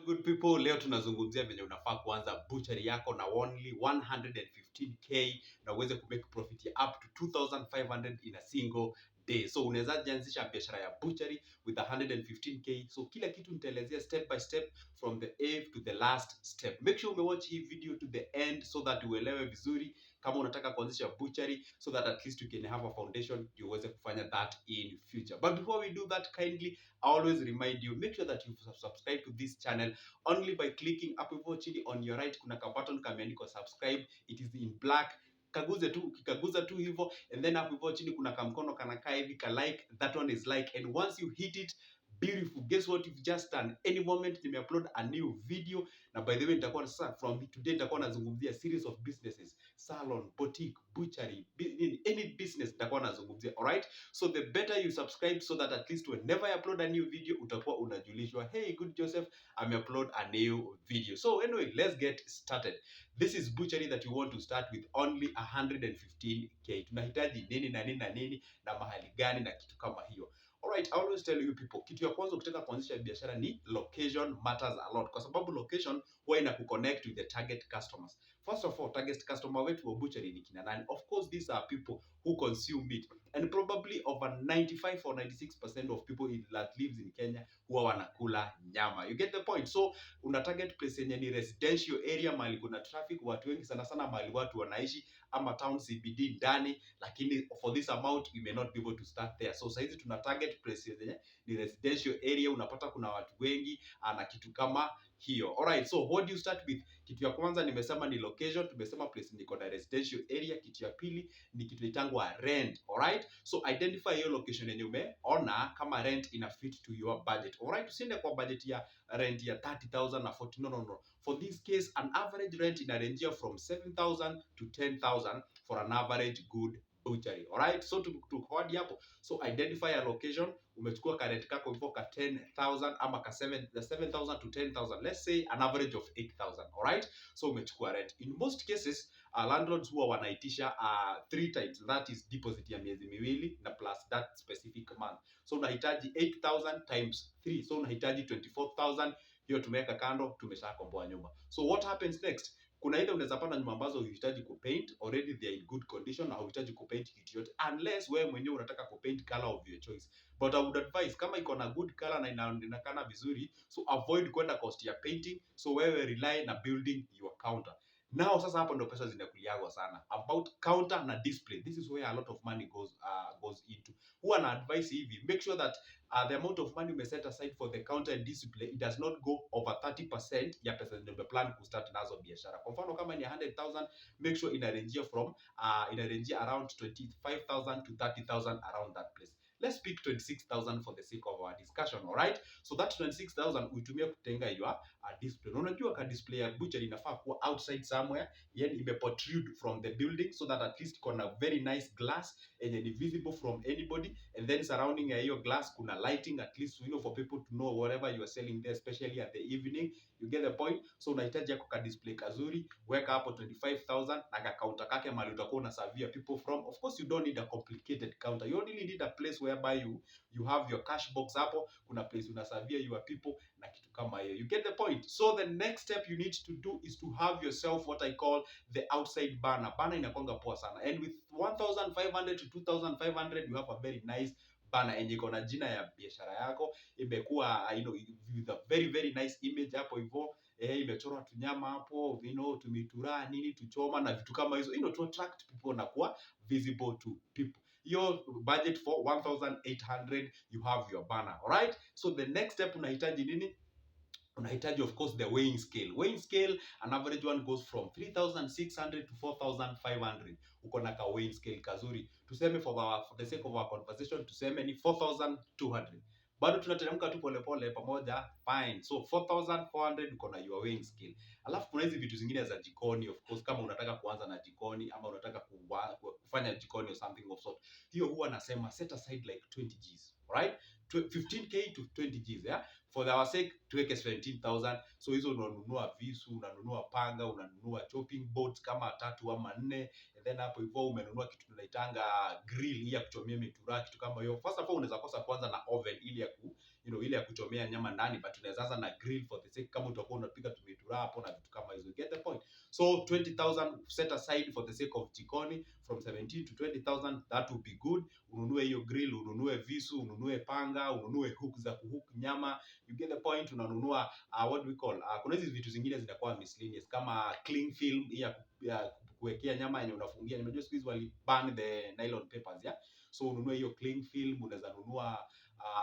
Good people, leo tunazungumzia venye unafaa kuanza butchery yako na only 115k na uweze kumake profit ya up to 2500 in a single day. So unaweza jianzisha biashara ya butchery with 115k. So kila kitu nitaelezea step by step from the A to the last step. Make sure umewatch hii video to the end so that uelewe vizuri kama unataka kuanzisha butchery, so that at least you can have a foundation you uweze kufanya that in future. But before we do that, kindly I always remind you, make sure that you subscribe to this channel only by clicking up hivyo chini on your right. Kuna ka button kameandikwa subscribe, it is in black. Kaguze tu, ukikaguza tu hivyo, and then hapo hivyo chini kuna kamkono kanakaa hivi ka like, that one is like, and once you hit it, beautiful, guess what you've just done. Any moment nimeupload a new video, na by the way nitakuwa sasa from today nitakuwa nazungumzia series of businesses, salon, boutique, butchery, any business nitakuwa nazungumzia. Alright, so the better you subscribe, so that at least whenever I upload a new video utakuwa unajulishwa, hey good Joseph, I'm upload a new video. So anyway, let's get started. This is butchery that you want to start with only 115k. Tunahitaji nini na nini na nini na mahali gani na kitu kama hiyo. Alright, I always tell you people, kitu ya kwanza ukitaka kuanzisha biashara ni location matters a lot, kwa sababu location huwa ina kuconnect with the target customers. First of all, target customer wetu wa butchery ni kina nani? Of course, these are people who consume meat, and probably over 95 or 96% of people that lives in Kenya huwa wanakula nyama. You get the point? So una target place yenye ni residential area, mahali kuna traffic, watu wengi sana sana, mahali watu wanaishi, ama town CBD ndani, lakini for this amount we may not be able to start there. So saizi tuna target place yenye ni residential area, unapata kuna watu wengi na kitu kama hiyo. Alright, so what do you start with? Kitu ya kwanza nimesema ni location, tumesema place niko na residential area. Kitu ya pili ni kitu itangwa rent. Alright, so identify hiyo location yenye umeona kama rent ina fit to your budget. Alright, usiende kwa budget ya rent ya 30,000 na 40. No. For this case, an average rent inarangia from 7,000 to 10,000 for an average good butchery. Alright, so tukodi hapo. So identify a location, umechukua ka rent kako hivyo ka 10,000 ama ka 7,000 to 10,000. Let's say an average of 8,000. Alright, so umechukua rent. In most cases, landlords huwa wanaitisha 3 times, that is deposit ya miezi miwili na plus that specific month. So unahitaji 8,000 times 3, so unahitaji 24,000. Hiyo tumeweka kando, tumeshakomboa nyumba. So what happens next? Kuna ile unaweza pata nyumba ambazo unahitaji kupaint, already they are in good condition, na unahitaji kupaint kitu yote, unless wewe mwenyewe unataka kupaint color of your choice. But I would advise, kama iko na good color na inaonekana vizuri, so avoid kwenda cost ya painting. So wewe rely na building your counter. Now sasa hapo ndio pesa zinakuliagwa sana, about counter na display. This is where a lot of money goes into. Huwa na advice hivi, make sure that the amount of money you set aside for the counter and display, it does not go over 30% ya pesa zenye umeplan kustart nazo biashara. Kwa mfano kama ni 100,000, make sure inarangia from inarangia around 25,000 to 30,000, around that place. Let's pick 26,000 for the sake of our discussion. Alright, so that 26,000 uitumia kutenga your display. Unajua ka display ya butchery inafaa kuwa outside somewhere, yani ime protrude from the building, so that at least kuna very nice glass yenye ni visible from anybody, and then surrounding ya hiyo glass kuna lighting, at least for people to know whatever you are selling there, especially at the evening. You get the point? So unahitaji yako ka display kazuri, weka hapo 25,000 na ka counter kake mahali utakuwa unaservia people from. Of course you don't need a complicated counter, you only need a place whereby you have your cash box hapo, kuna place unaservia your people na kitu kama hiyo. You get the point? So the next step you need to do is to have yourself what I call the outside banner. Banner inakwanga poa sana, and with 1,500 to 2,500 you have a very nice banner yenye iko na jina ya biashara yako, imekuwa with a very very nice image hapo hivyo, imechorwa tunyama hapo, tumitura nini, tuchoma na vitu kama hizo, to attract people na kuwa visible to people. Your budget for 1,800, you have your banner. Alright, so the next step unahitaji nini? Unahitaji of course the weighing scale. Weighing scale, an average one goes from 3,600 to 4,500. Uko na ka weighing scale kazuri, tuseme for the sake of our conversation, tuseme ni 4,200. Bado tunateremka tu polepole pamoja, fine. So 4,400 uko na your weighing scale. Alafu kuna hizi vitu zingine za jikoni, of course, kama unataka kuanza na jikoni ama unataka kufanya jikoni or something of sort, hiyo huwa nasema set aside like 20 Gs. Right? 15k to 20 Gs, yeah? For our sake tuweke 17,000. So hizo unanunua visu, unanunua panga, unanunua chopping boards kama 3 ama 4, and then hapo hivyo umenunua kitu tunaitanga grill ya kuchomea mitura, kitu kama hiyo. First of all unaweza kosa kwanza na oven ili ile ya kuchomea nyama ndani, but unaweza anza na grill for the sake kama utakuwa unapika tumitura hapo na vitu kama hizo. Get the point? So 20,000 set aside for the sake of jikoni, from 17 to 20,000, that will be good. Ununue hiyo grill, ununue visu, ununue panga, ununue hook za kuhook nyama. You get the point? Unanunua what do we call, kuna hizi vitu zingine zinakuwa miscellaneous kama cling film ya kuwekea nyama yenye unafungia. Nimejua siku hizi wali ban the nylon papers, yeah. So ununue hiyo cling film, unaweza nunua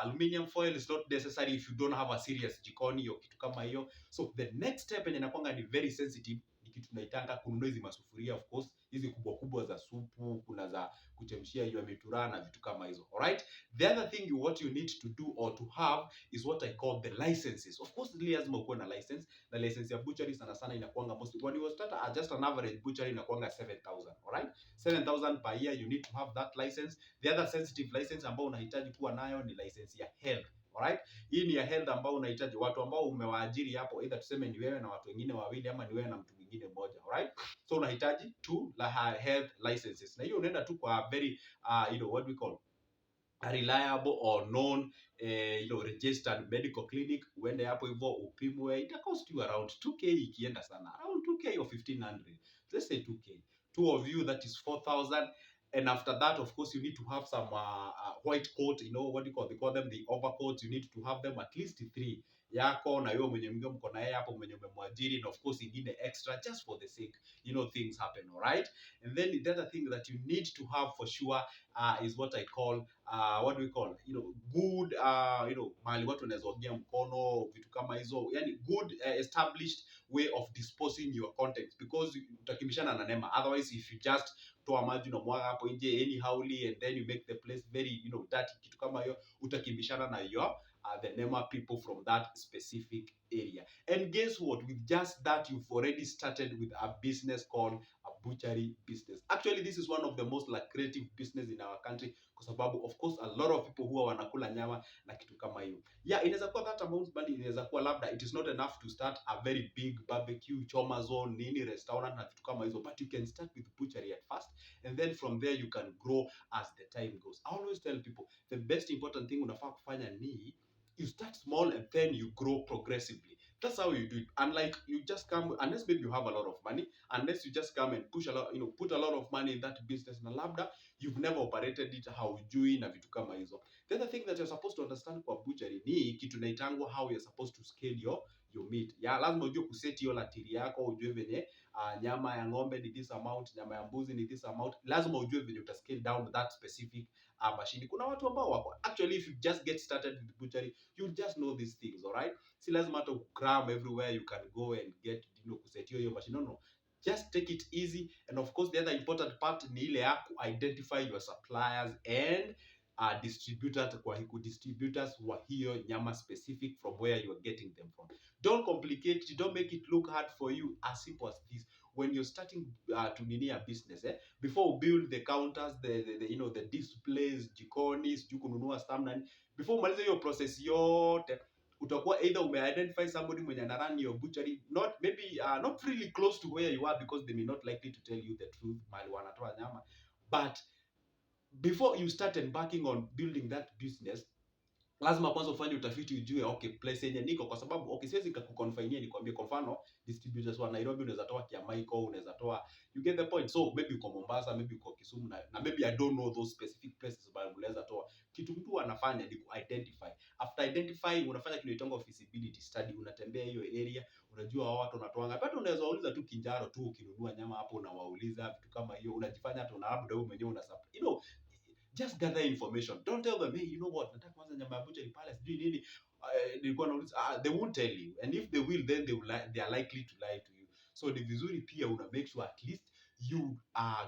aluminium foil is not necessary if you don't have a serious jikoni, hiyo kitu kama hiyo. So the next step yenye nakwanga ni very sensitive, ni kitu tunaitanga kununua hizi masufuria, of course hizi kubwa kubwa za supu, kuna za kuchemshia hiyo mitura na vitu kama hizo. Alright, the other thing what you need to do or to have is what I call the licenses. Of course really lazima ukuwe na license, na license ya butchery sana sana inakuanga mostly when you start at just an average butchery inakuanga 7,000. Alright, 7,000 per year, you need to have that license. The other sensitive license ambao unahitaji kuwa nayo ni license ya health. Alright, hii ni ya health ambao unahitaji watu ambao umewaajiri hapo, either tuseme ni wewe na watu wengine wawili ama ni wewe na mtu mwingine mmoja. Alright, so unahitaji two health licenses, na hiyo unaenda tu kwa very what we call a reliable or known registered medical clinic. Uende hapo hivyo upimwe, ita cost you around 2k, ikienda sana around 2k or 1,500, let's say 2k. Two of you, that is 4,000. And after that, of course, you need to have some white coat, what do you call, they call them the overcoats. You need to have them at least 3 yako na wewe mwenye mko na yeye hapo mwenye umemwajiri, and of course ingine extra just for the sake things happen. All right, and then the other thing that you need to have for sure is what I call what do we call good mahali watu wanaweza ogea mkono, vitu kama hizo, yani good established way of disposing your content, because utakimbishana na nema. Otherwise if you just toa maji na mwaga hapo nje anyhowly and then you make the place very dirty, kitu kama hiyo, utakimbishana na your the NEMA people from that specific area. And guess what? With just that, you've already started with a business called a butchery business. Actually, this is one of the most lucrative business in our country, kwa sababu of course a lot of people huwa wanakula nyama na kitu kama hiyo. Yeah, inaweza kuwa that amount, but inaweza kuwa labda it is not enough to start a very big barbecue, choma zone, nini restaurant na vitu kama hizo, but you can start with butchery at first, and then from there you can grow as the time goes. I always tell people the best important thing unafaa kufanya ni you start small and then you grow progressively. That's how you do it. Unlike you just come, unless maybe you have a lot of money, unless you just come and push a lot, put a lot of money in that business, na labda you've never operated it, haujui na vitu kama hizo. The other thing that you're supposed to understand kwa butchery ni kitu naitangwa how you're supposed to scale your meat. Ya lazima ujue kuseti hiyo latiri yako, ujue venye nyama ya ng'ombe ni this amount, nyama ya mbuzi ni this amount. Lazima ujue venye uta scale down that specific machine. Kuna watu ambao wako actually, if you just get started with butchery, you just know these things. All right, si lazima hata cram everywhere you can go and get kuset hiyo machine. No, just take it easy. And of course the other important part ni ile ya identify your suppliers and distributors wa hiyo nyama specific from where you are getting them from. Don't complicate it, don't make it look hard for you. As simple as this. When you're starting to nini a business, before you build the counters, the displays, jikoni, sijui kununua stamp, before umalize hiyo process yote, utakuwa either ume-identify somebody mwenye anarun your butchery, not really close to where you are, because they may not likely to tell you the truth mali wanatoa nyama. But before you start embarking on building that business, lazima kwanza ufanye utafiti, ujue okay place yenye niko, kwa sababu okay siwezi kuconfine nikwambie kwa mfano distributors wa Nairobi unaweza toa Kiamaiko, unaweza toa, you get the point. So maybe uko Mombasa, maybe uko Kisumu, na maybe I don't know those specific places, but unaweza toa. Kitu mtu anafanya ni identify. After identifying, unafanya kitu inaitwa feasibility study. Unatembea hiyo area, unajua hao watu wanatoanga. Hata unaweza wauliza tu Kinjaro tu ukinunua nyama hapo, unawauliza vitu kama hiyo, unajifanya hata labda wewe mwenyewe una just gather information. Don't tell them, hey, you know what, nataka kwanza nyama ya butchery pale sijui nini. Nilikuwa nauliza, they won't tell you. And if they will, then they are likely to lie to you. So ni vizuri pia una make sure at least you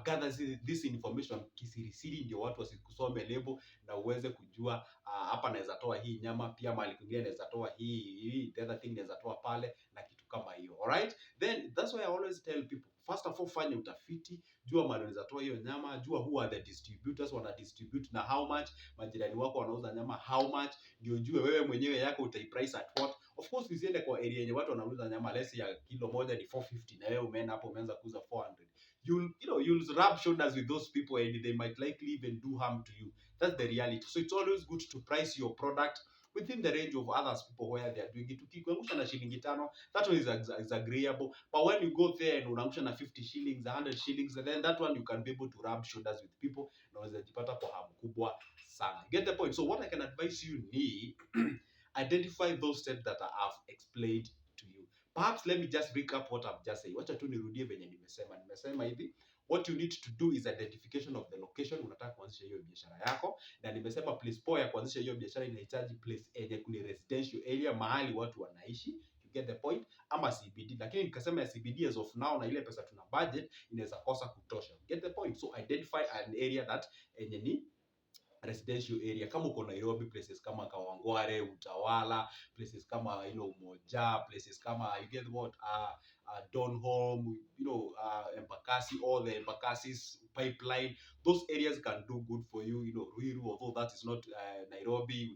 gather this information kisirisiri, ndio watu wasikusome lebo na uweze kujua hapa naweza toa hii nyama, pia mahali kwingine naweza toa hii, the other thing naweza toa pale na kitu kama hiyo. Alright, then that's why I always tell people, first of all fanya utafiti, jua mahali unaweza toa hiyo nyama, jua who are the distributors wana distribute na how much, majirani wako wanauza nyama how much, ndio jue wewe mwenyewe yako utaiprice at what. Of course usiende kwa area yenye watu wanauza nyama less ya kilo moja ni 450 na wewe umeenda hapo umeanza kuuza 400. You'll rub shoulders with those people and they might likely even do harm to you. That's the reality. So it's always good to price your product within the range of others people where they are doing it. Ukikuangusha na shilingi 5, that one is agreeable, but when you go there and unaangusha na 50 shillings, 100 shillings, and then that one you can be able to rub shoulders with people na unaweza jipata kwa hamu kubwa sana. You get the point? So what I can advise you ni identify those steps that I have explained to you. Perhaps let me just recap what I've just said. Wacha tu nirudie venye nimesema. Nimesema hivi, what you need to do is identification of the location unataka kuanzisha hiyo biashara yako, na nimesema place poa ya kuanzisha hiyo biashara inahitaji place yenye ni residential area, mahali watu wanaishi. You get the point? Ama CBD, lakini nikasema ya CBD as of now na ile pesa tuna budget inaweza kosa kutosha. You get the point? So identify an area that yenye ni residential area. Kama uko Nairobi, places kama Kawangware, Utawala, places kama Umoja, places kama you get what Donholm, Embakasi, all the Embakasis pipeline, those areas can do good for you. Ruiru, although that is not Nairobi,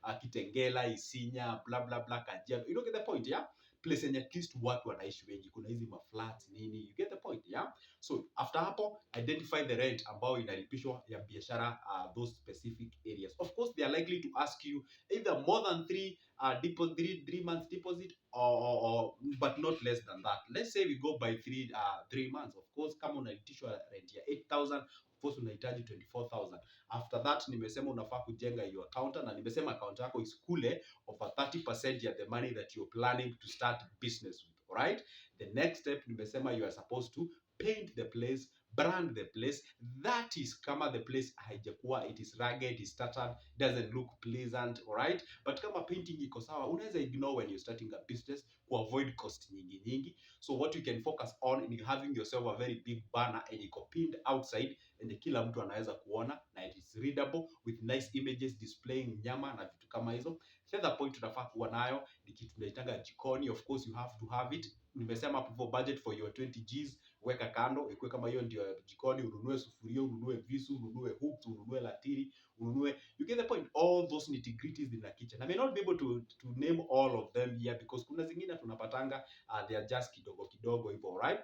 Kitengela, Isinya, blah blah blah, Kajiado. You get the point, yeah? Place yenye at least watu wanaishi wengi, kuna hizi maflats nini, you get the point, yeah? So after hapo, identify the rent ambao inalipishwa ya biashara those specific areas. Of course they are likely to ask you either more than 3 months deposit or but not less than that. Let's say we go by 3 months. Of course kama unalitishwa rent ya 8,000, of course unahitaji 24,000. After that nimesema unafaa kujenga your counter, na nimesema account yako isikule over 30% ya the money that you're planning to start business with. Alright? The next step nimesema you are supposed to paint the place, brand the place. That is kama the place haijakuwa, it is rugged, it is tattered, doesn't look pleasant, alright? But kama painting iko sawa, unaweza ignore when you're starting a business to avoid cost nyingi. So what you can focus on in having yourself a very big banner and iko pinned outside and kila mtu anaweza kuona na it is readable with nice images displaying nyama na vitu kama hizo. The other point tunafaa kuwa nayo ni kitu tunaitanga jikoni. Of course you have to have it. Nimesema hapo budget for your 20 Gs, weka kando, ikuwe kama hiyo ndio jikoni. Ununue sufuria, ununue visu, ununue hoops, ununue latiri, you get the point. All those nitty-gritties in the kitchen. I may not be able to name all of them here because kuna zingine tunapatanga they are just kidogo hivyo, right?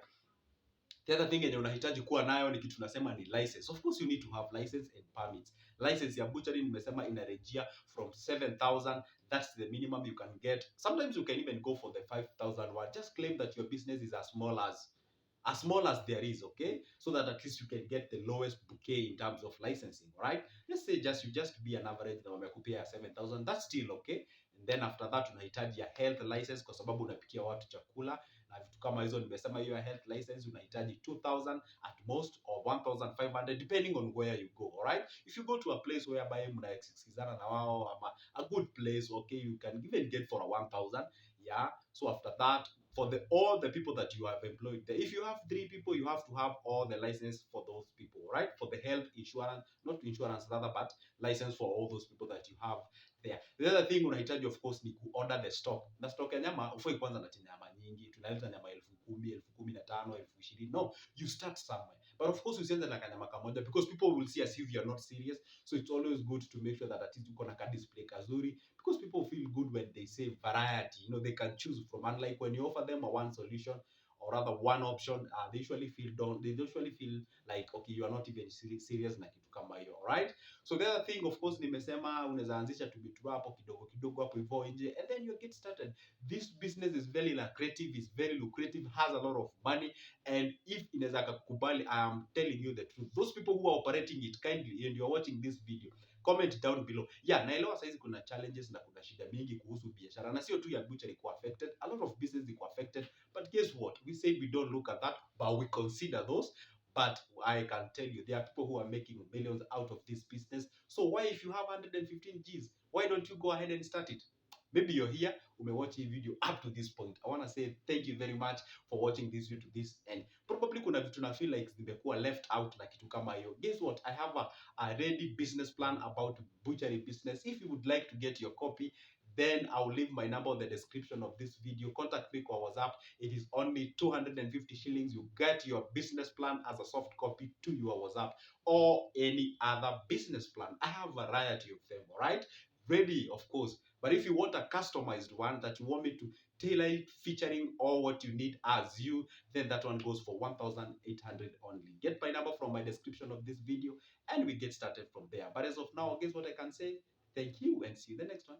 The other thing yenye unahitaji kuwa nayo ni kitu tunasema ni license. Of course you need to have license and permits. License ya butchery nimesema inarejea from 7,000. That's the minimum you can get. Sometimes you can even go for the 5,000 one. Just claim that your business is as small as there is, okay? So that at least you can get the lowest bouquet in terms of licensing, right? Let's say you just be an average na wamekupea 7,000. That's still okay. And then after that unahitaji ya health license kwa sababu unapikia watu chakula na vitu kama hizo. Nimesema hiyo health license unahitaji 2,000 at most or 1,500 depending on where you go, alright? If you go to a place whereby mnasikizana na wao ama a good place, okay, you can even get for a 1,000, yeah? So after that, for all the people that you have employed there, if you have 3 people, you have to have all the license for those people, right? For the health insurance, not insurance rather, but license for all those people that you have there. The other thing unahitaji of course ni kuorder the stock. Na stock ya nyama ufai kwanza na nyama nyingi. Tunaleta nyama 10,000, 15,000, 20,000. No, you start somewhere. But of course usianze na kanyama kamoja because people will see as if you are not serious. So it's always good to make sure that at least uko na ka display kazuri because people feel good when they say variety. They can choose from, unlike when you offer them a one solution or rather one option, they usually feel like okay, you are not even serious na kitu kama hiyo, alright? So the other thing of course nimesema unaweza anzisha tubitu hapo kidogo hapo hivyo nje and then you get started. This business is very lucrative, is very lucrative, has a lot of money, and if inaweza kukubali, I am telling you the truth. Those people who are operating it kindly and you are watching this video, comment down below. Yeah, naelewa saizi kuna challenges na kuna shida mingi kuhusu biashara na sio tu ya butchery iko affected, a lot of business iko affected, but guess what, we say we don't look at that but we consider those. But I can tell you there are people who are making millions out of this business. So why, if you have 115 Gs, why don't you go ahead and start it? Maybe you're here, umewatch hii video up to this point. I want to say thank you very much for watching this video to this end. Probably kuna vitu na feel like zimekuwa left out na kitu kama hiyo. Guess what? I have a ready business plan about butchery business. If you would like to get your copy, then I'll leave my number in the description of this video. Contact me kwa WhatsApp. It is only 250 shillings. You get your business plan as a soft copy to your WhatsApp or any other business plan. I have a variety of them, all right? Ready, of course. But if you want a customized one that you want me to tailor it, featuring all what you need as you, then that one goes for 1,800 only. Get my number from my description of this video and we get started from there. But as of now, guess what I can say? Thank you and see you the next one.